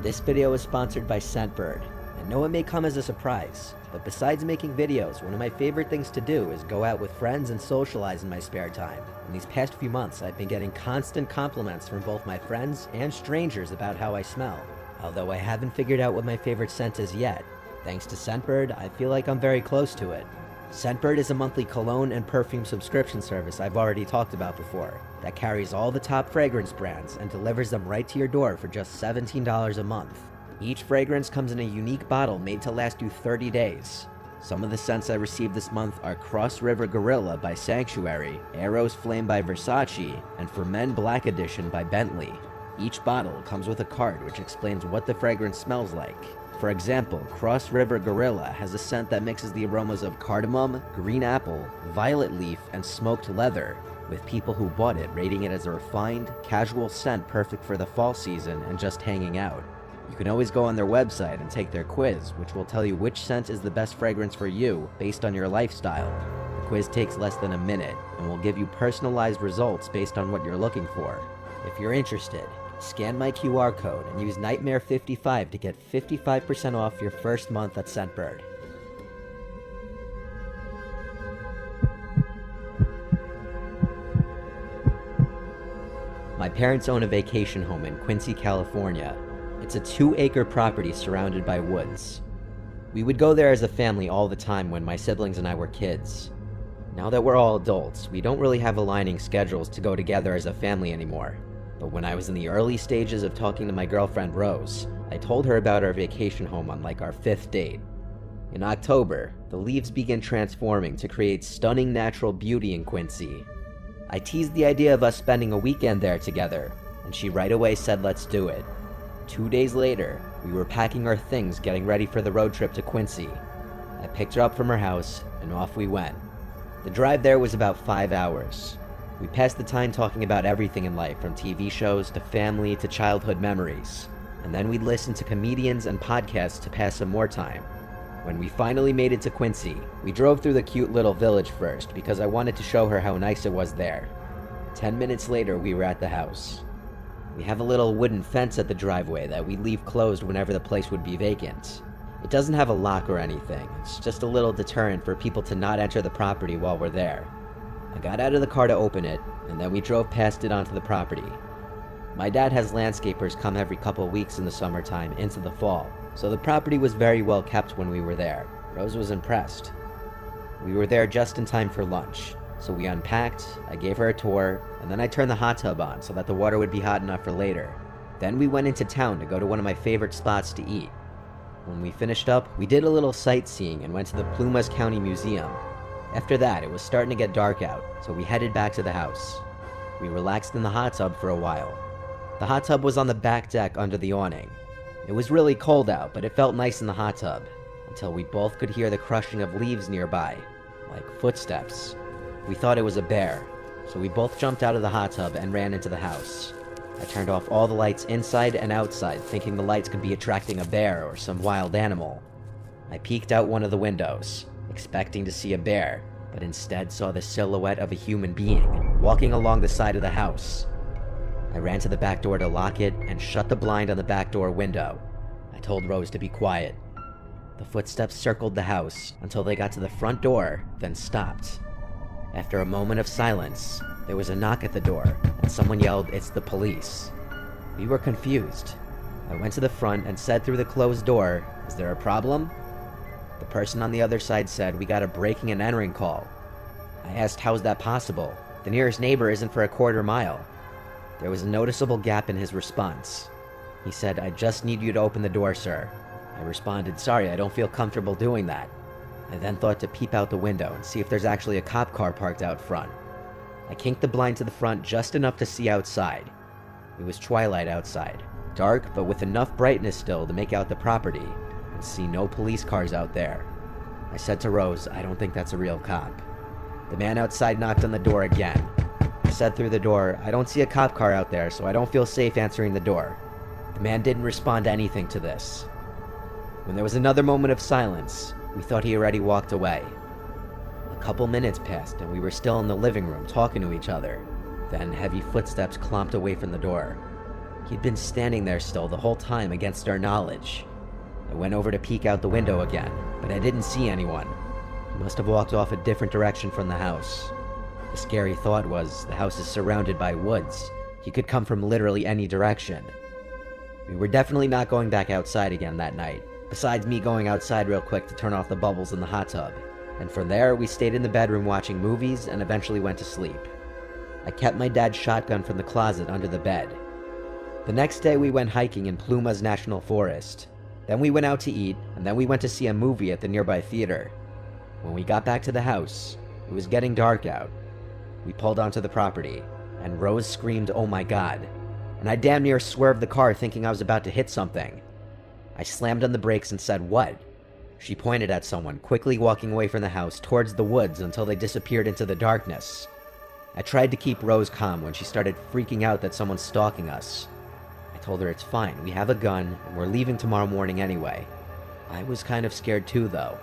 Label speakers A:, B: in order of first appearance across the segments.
A: This video is sponsored by Scentbird. I know it may come as a surprise, but besides making videos, one of my favorite things to do is go out with friends and socialize in my spare time. In these past few months, I've been getting constant compliments from both my friends and strangers about how I smell. Although I haven't figured out what my favorite scent is yet, thanks to Scentbird, I feel like I'm very close to it. Scentbird is a monthly cologne and perfume subscription service I've already talked about before, that carries all the top fragrance brands and delivers them right to your door for just $17 a month. Each fragrance comes in a unique bottle made to last you 30 days. Some of the scents I received this month are Cross River Gorilla by Sanctuary, Eros Flame by Versace, and For Men Black Edition by Bentley. Each bottle comes with a card which explains what the fragrance smells like. For example, Cross River Gorilla has a scent that mixes the aromas of cardamom, green apple, violet leaf, and smoked leather, with people who bought it rating it as a refined, casual scent perfect for the fall season and just hanging out. You can always go on their website and take their quiz, which will tell you which scent is the best fragrance for you based on your lifestyle. The quiz takes less than a minute and will give you personalized results based on what you're looking for. If you're interested, scan my QR code and use Nightmare55 to get 55% off your first month at Scentbird. My parents own a vacation home in Quincy, California. It's a 2-acre property surrounded by woods. We would go there as a family all the time when my siblings and I were kids. Now that we're all adults, we don't really have aligning schedules to go together as a family anymore. But when I was in the early stages of talking to my girlfriend Rose, I told her about our vacation home on like our 5th date. In October, the leaves begin transforming to create stunning natural beauty in Quincy. I teased the idea of us spending a weekend there together, and she right away said let's do it. 2 days later, we were packing our things getting ready for the road trip to Quincy. I picked her up from her house, and off we went. The drive there was about 5 hours. We passed the time talking about everything in life, from TV shows to family to childhood memories. And then we'd listen to comedians and podcasts to pass some more time. When we finally made it to Quincy, we drove through the cute little village first because I wanted to show her how nice it was there. 10 minutes later, we were at the house. We have a little wooden fence at the driveway that we leave closed whenever the place would be vacant. It doesn't have a lock or anything, it's just a little deterrent for people to not enter the property while we're there. I got out of the car to open it, and then we drove past it onto the property. My dad has landscapers come every couple weeks in the summertime into the fall, so the property was very well kept when we were there. Rose was impressed. We were there just in time for lunch, so we unpacked, I gave her a tour, and then I turned the hot tub on so that the water would be hot enough for later. Then we went into town to go to one of my favorite spots to eat. When we finished up, we did a little sightseeing and went to the Plumas County Museum. After that, it was starting to get dark out, so we headed back to the house. We relaxed in the hot tub for a while. The hot tub was on the back deck under the awning. It was really cold out, but it felt nice in the hot tub, until we both could hear the crushing of leaves nearby, like footsteps. We thought it was a bear, so we both jumped out of the hot tub and ran into the house. I turned off all the lights inside and outside, thinking the lights could be attracting a bear or some wild animal. I peeked out one of the windows, expecting to see a bear, but instead saw the silhouette of a human being walking along the side of the house. I ran to the back door to lock it and shut the blind on the back door window. I told Rose to be quiet. The footsteps circled the house until they got to the front door, then stopped. After a moment of silence, there was a knock at the door, and someone yelled, "It's the police." We were confused. I went to the front and said through the closed door, "Is there a problem?" The person on the other side said, "We got a breaking and entering call." I asked, "How is that possible? The nearest neighbor isn't for a quarter mile." There was a noticeable gap in his response. He said, "I just need you to open the door, sir." I responded, "Sorry, I don't feel comfortable doing that." I then thought to peep out the window and see if there's actually a cop car parked out front. I kinked the blind to the front just enough to see outside. It was twilight outside, dark but with enough brightness still to make out the property, and see no police cars out there. I said to Rose, "I don't think that's a real cop." The man outside knocked on the door again. I said through the door, "I don't see a cop car out there, so I don't feel safe answering the door." The man didn't respond to anything to this. When there was another moment of silence, we thought he already walked away. A couple minutes passed and we were still in the living room talking to each other. Then heavy footsteps clomped away from the door. He'd been standing there still the whole time against our knowledge. I went over to peek out the window again, but I didn't see anyone. He must have walked off a different direction from the house. The scary thought was, the house is surrounded by woods. He could come from literally any direction. We were definitely not going back outside again that night, besides me going outside real quick to turn off the bubbles in the hot tub. And from there, we stayed in the bedroom watching movies and eventually went to sleep. I kept my dad's shotgun from the closet under the bed. The next day we went hiking in Plumas National Forest. Then we went out to eat, and then we went to see a movie at the nearby theater. When we got back to the house, it was getting dark out. We pulled onto the property, and Rose screamed, "Oh my God," and I damn near swerved the car thinking I was about to hit something. I slammed on the brakes and said, "What?" She pointed at someone, quickly walking away from the house towards the woods until they disappeared into the darkness. I tried to keep Rose calm when she started freaking out that someone's stalking us. I told her it's fine, we have a gun, and we're leaving tomorrow morning anyway. I was kind of scared too, though.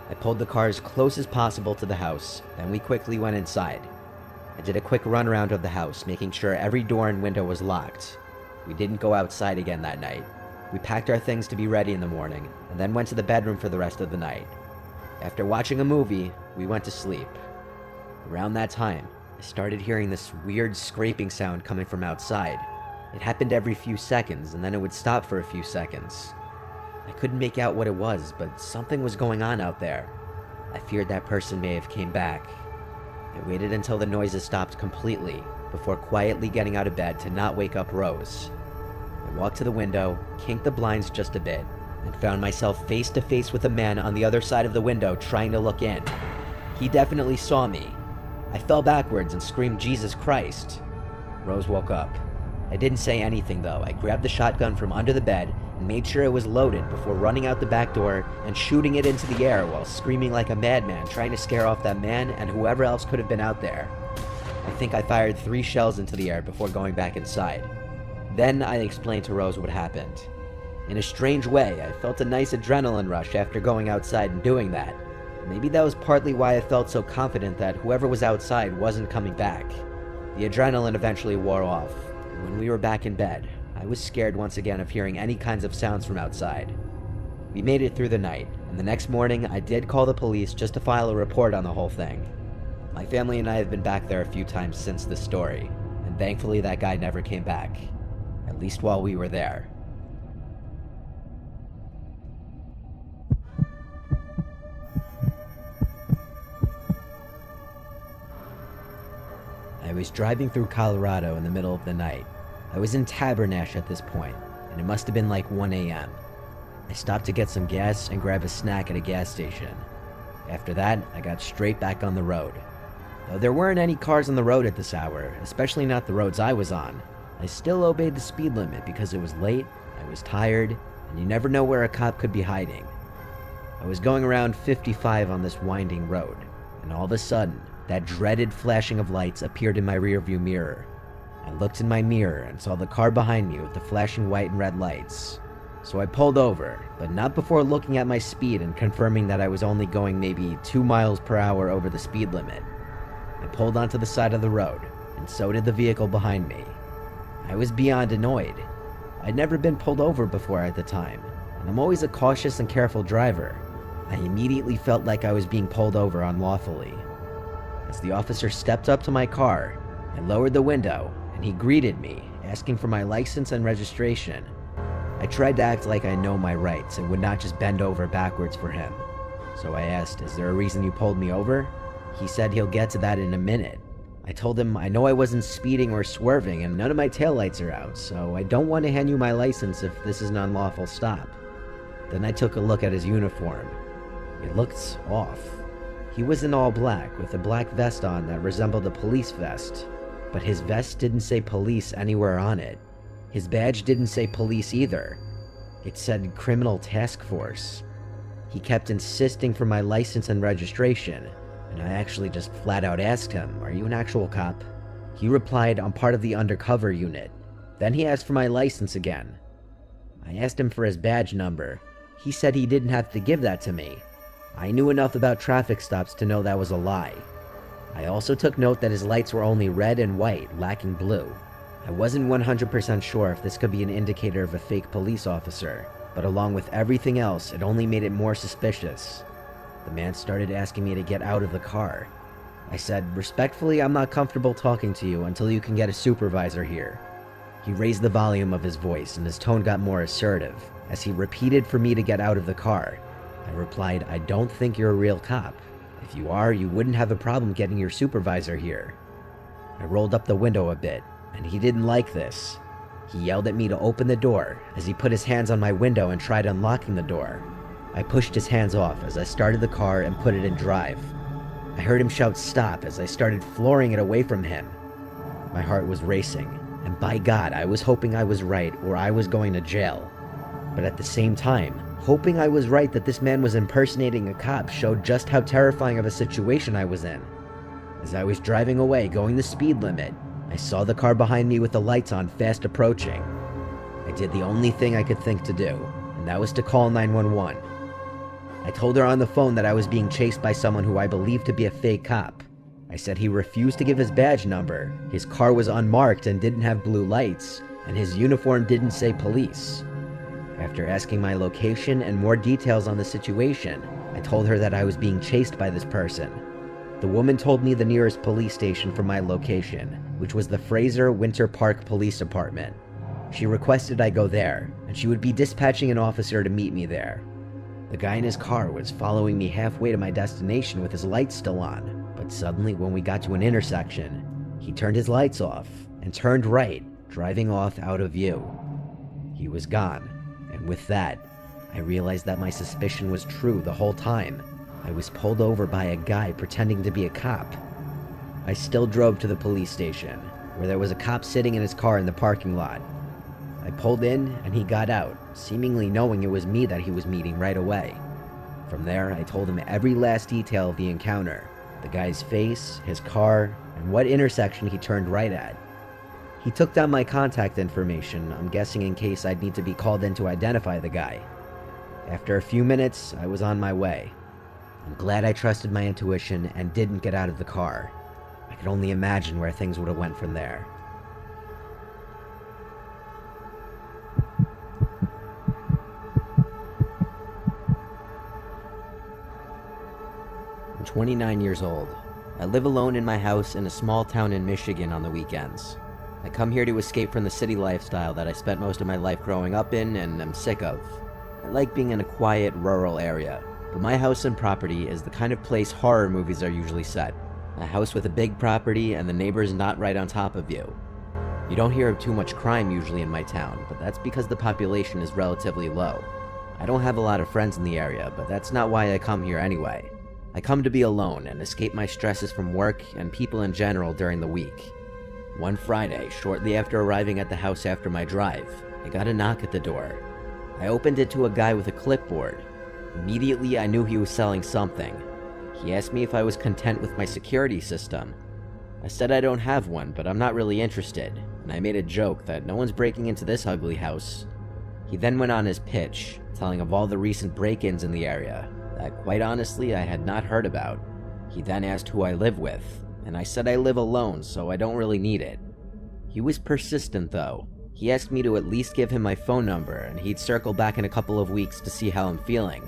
A: I pulled the car as close as possible to the house, then we quickly went inside. I did a quick run around of the house, making sure every door and window was locked. We didn't go outside again that night. We packed our things to be ready in the morning, and then went to the bedroom for the rest of the night. After watching a movie, we went to sleep. Around that time, I started hearing this weird scraping sound coming from outside. It happened every few seconds, and then it would stop for a few seconds. I couldn't make out what it was, but something was going on out there. I feared that person may have came back. I waited until the noises stopped completely, before quietly getting out of bed to not wake up Rose. I walked to the window, kinked the blinds just a bit, and found myself face to face with a man on the other side of the window trying to look in. He definitely saw me. I fell backwards and screamed, "Jesus Christ!" Rose woke up. I didn't say anything though. I grabbed the shotgun from under the bed and made sure it was loaded before running out the back door and shooting it into the air while screaming like a madman, trying to scare off that man and whoever else could have been out there. I think I fired 3 shells into the air before going back inside. Then I explained to Rose what happened. In a strange way, I felt a nice adrenaline rush after going outside and doing that. Maybe that was partly why I felt so confident that whoever was outside wasn't coming back. The adrenaline eventually wore off. When we were back in bed, I was scared once again of hearing any kinds of sounds from outside. We made it through the night, and the next morning I did call the police just to file a report on the whole thing. My family and I have been back there a few times since this story, and thankfully that guy never came back. At least while we were there. I was driving through Colorado in the middle of the night. I was in Tabernash at this point, and it must have been like 1 a.m. I stopped to get some gas and grab a snack at a gas station. After that, I got straight back on the road. Though there weren't any cars on the road at this hour, especially not the roads I was on, I still obeyed the speed limit because it was late, I was tired, and you never know where a cop could be hiding. I was going around 55 on this winding road, and all of a sudden, that dreaded flashing of lights appeared in my rearview mirror. I looked in my mirror and saw the car behind me with the flashing white and red lights. So I pulled over, but not before looking at my speed and confirming that I was only going maybe 2 miles per hour over the speed limit. I pulled onto the side of the road, and so did the vehicle behind me. I was beyond annoyed. I'd never been pulled over before at the time, and I'm always a cautious and careful driver. I immediately felt like I was being pulled over unlawfully. As the officer stepped up to my car, I lowered the window, and he greeted me, asking for my license and registration. I tried to act like I know my rights and would not just bend over backwards for him. So I asked, "Is there a reason you pulled me over?" He said he'll get to that in a minute. I told him I know I wasn't speeding or swerving and none of my taillights are out, so I don't want to hand you my license if this is an unlawful stop. Then I took a look at his uniform. It looked off. He was in all black with a black vest on that resembled a police vest, but his vest didn't say police anywhere on it. His badge didn't say police either. It said Criminal Task Force. He kept insisting for my license and registration, and I actually just flat out asked him, "Are you an actual cop?" He replied, "I'm part of the undercover unit." Then he asked for my license again. I asked him for his badge number. He said he didn't have to give that to me. I knew enough about traffic stops to know that was a lie. I also took note that his lights were only red and white, lacking blue. I wasn't 100% sure if this could be an indicator of a fake police officer, but along with everything else, it only made it more suspicious. The man started asking me to get out of the car. I said, "Respectfully, I'm not comfortable talking to you until you can get a supervisor here." He raised the volume of his voice and his tone got more assertive as he repeated for me to get out of the car. I replied, "I don't think you're a real cop. If you are, you wouldn't have a problem getting your supervisor here." I rolled up the window a bit, and he didn't like this. He yelled at me to open the door as he put his hands on my window and tried unlocking the door. I pushed his hands off as I started the car and put it in drive. I heard him shout stop as I started flooring it away from him. My heart was racing, and by God, I was hoping I was right or I was going to jail. But at the same time, hoping I was right that this man was impersonating a cop showed just how terrifying of a situation I was in. As I was driving away, going the speed limit, I saw the car behind me with the lights on fast approaching. I did the only thing I could think to do, and that was to call 911. I told her on the phone that I was being chased by someone who I believed to be a fake cop. I said he refused to give his badge number, his car was unmarked and didn't have blue lights, and his uniform didn't say police. After asking my location and more details on the situation, I told her that I was being chased by this person. The woman told me the nearest police station for my location, which was the Fraser Winter Park Police Department. She requested I go there, and she would be dispatching an officer to meet me there. The guy in his car was following me halfway to my destination with his lights still on, but suddenly when we got to an intersection, he turned his lights off and turned right, driving off out of view. He was gone, and with that, I realized that my suspicion was true the whole time. I was pulled over by a guy pretending to be a cop. I still drove to the police station, where there was a cop sitting in his car in the parking lot. I pulled in, and he got out, seemingly knowing it was me that he was meeting right away. From there, I told him every last detail of the encounter, the guy's face, his car, and what intersection he turned right at. He took down my contact information, I'm guessing in case I'd need to be called in to identify the guy. After a few minutes, I was on my way. I'm glad I trusted my intuition and didn't get out of the car. I could only imagine where things would have went from there. I'm 29 years old. I live alone in my house in a small town in Michigan on the weekends. I come here to escape from the city lifestyle that I spent most of my life growing up in and am sick of. I like being in a quiet, rural area, but my house and property is the kind of place horror movies are usually set. A house with a big property and the neighbors not right on top of you. You don't hear of too much crime usually in my town, but that's because the population is relatively low. I don't have a lot of friends in the area, but that's not why I come here anyway. I come to be alone and escape my stresses from work and people in general during the week. One Friday, shortly after arriving at the house after my drive, I got a knock at the door. I opened it to a guy with a clipboard. Immediately, I knew he was selling something. He asked me if I was content with my security system. I said I don't have one, but I'm not really interested, and I made a joke that no one's breaking into this ugly house. He then went on his pitch, telling of all the recent break-ins in the area that, quite honestly, I had not heard about. He then asked who I live with, and I said I live alone, so I don't really need it. He was persistent, though. He asked me to at least give him my phone number, and he'd circle back in a couple of weeks to see how I'm feeling.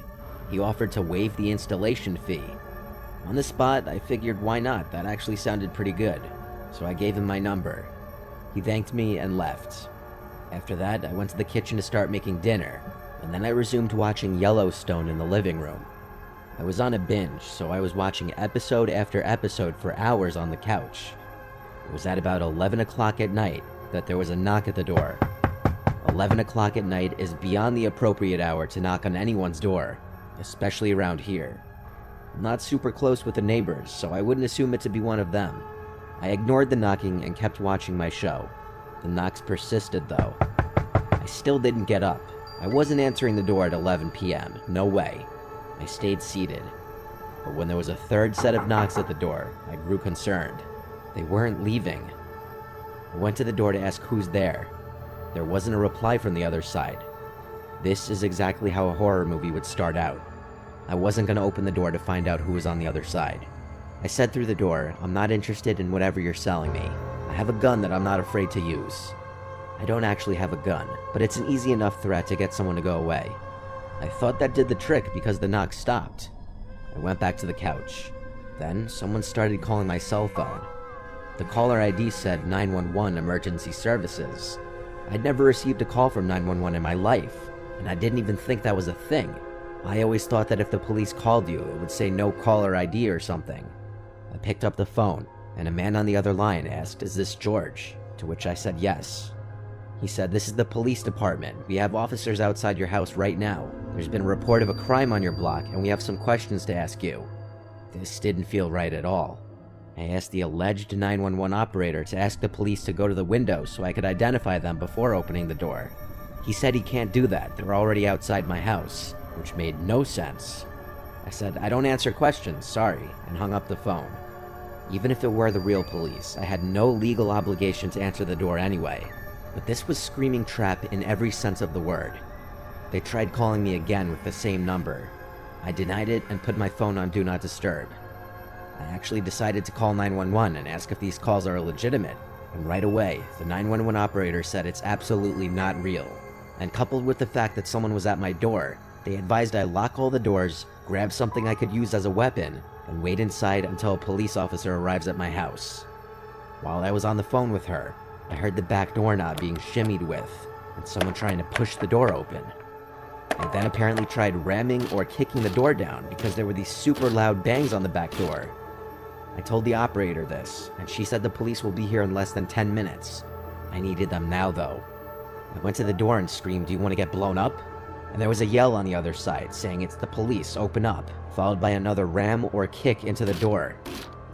A: He offered to waive the installation fee. On the spot, I figured why not, that actually sounded pretty good, so I gave him my number. He thanked me and left. After that, I went to the kitchen to start making dinner, and then I resumed watching Yellowstone in the living room. I was on a binge, so I was watching episode after episode for hours on the couch. It was at about 11 o'clock at night that there was a knock at the door. 11 o'clock at night is beyond the appropriate hour to knock on anyone's door, especially around here. I'm not super close with the neighbors, so I wouldn't assume it to be one of them. I ignored the knocking and kept watching my show. The knocks persisted, though. I still didn't get up. I wasn't answering the door at 11 p.m. No way. I stayed seated. But when there was a third set of knocks at the door, I grew concerned. They weren't leaving. I went to the door to ask who's there. There wasn't a reply from the other side. This is exactly how a horror movie would start out. I wasn't going to open the door to find out who was on the other side. I said through the door, "I'm not interested in whatever you're selling me. I have a gun that I'm not afraid to use. I don't actually have a gun, but it's an easy enough threat to get someone to go away. I thought that did the trick because the knock stopped. I went back to the couch. Then, someone started calling my cell phone. The caller ID said 911 Emergency Services. I'd never received a call from 911 in my life, and I didn't even think that was a thing. I always thought that if the police called you, it would say no caller ID or something. I picked up the phone, and a man on the other line asked, "Is this George?" To which I said yes. He said, "This is the police department. We have officers outside your house right now. There's been a report of a crime on your block, and we have some questions to ask you." This didn't feel right at all. I asked the alleged 911 operator to ask the police to go to the window so I could identify them before opening the door. He said he can't do that, they're already outside my house, which made no sense. I said, "I don't answer questions, sorry," and hung up the phone. Even if it were the real police, I had no legal obligation to answer the door anyway. But this was screaming trap in every sense of the word. They tried calling me again with the same number. I denied it and put my phone on Do Not Disturb. I actually decided to call 911 and ask if these calls are legitimate, and right away, the 911 operator said it's absolutely not real. And coupled with the fact that someone was at my door, they advised I lock all the doors, grab something I could use as a weapon, and wait inside until a police officer arrives at my house. While I was on the phone with her, I heard the back doorknob being shimmied with, and someone trying to push the door open. I then apparently tried ramming or kicking the door down because there were these super loud bangs on the back door. I told the operator this, and she said the police will be here in less than 10 minutes. I needed them now, though. I went to the door and screamed, "Do you want to get blown up?" And there was a yell on the other side saying, "It's the police, open up," followed by another ram or kick into the door.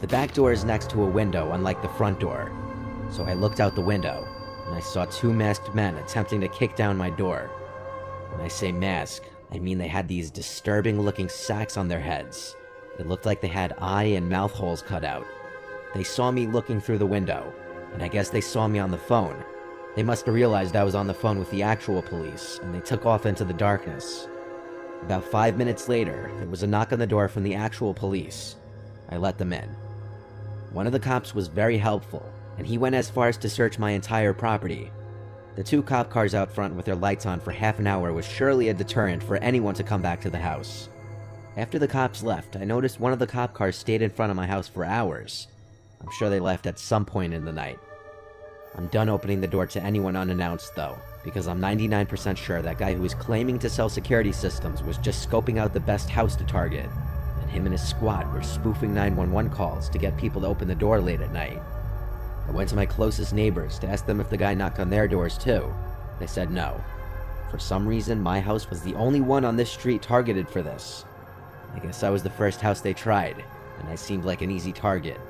A: The back door is next to a window, unlike the front door. So I looked out the window, and I saw two masked men attempting to kick down my door. When I say mask, I mean they had these disturbing-looking sacks on their heads. It looked like they had eye and mouth holes cut out. They saw me looking through the window, and I guess they saw me on the phone. They must have realized I was on the phone with the actual police, and they took off into the darkness. About 5 minutes later, there was a knock on the door from the actual police. I let them in. One of the cops was very helpful, and he went as far as to search my entire property. The two cop cars out front with their lights on for half an hour was surely a deterrent for anyone to come back to the house. After the cops left, I noticed one of the cop cars stayed in front of my house for hours. I'm sure they left at some point in the night. I'm done opening the door to anyone unannounced, though, because I'm 99% sure that guy who was claiming to sell security systems was just scoping out the best house to target, and him and his squad were spoofing 911 calls to get people to open the door late at night. I went to my closest neighbors to ask them if the guy knocked on their doors too. They said no. For some reason, my house was the only one on this street targeted for this. I guess I was the first house they tried, and I seemed like an easy target.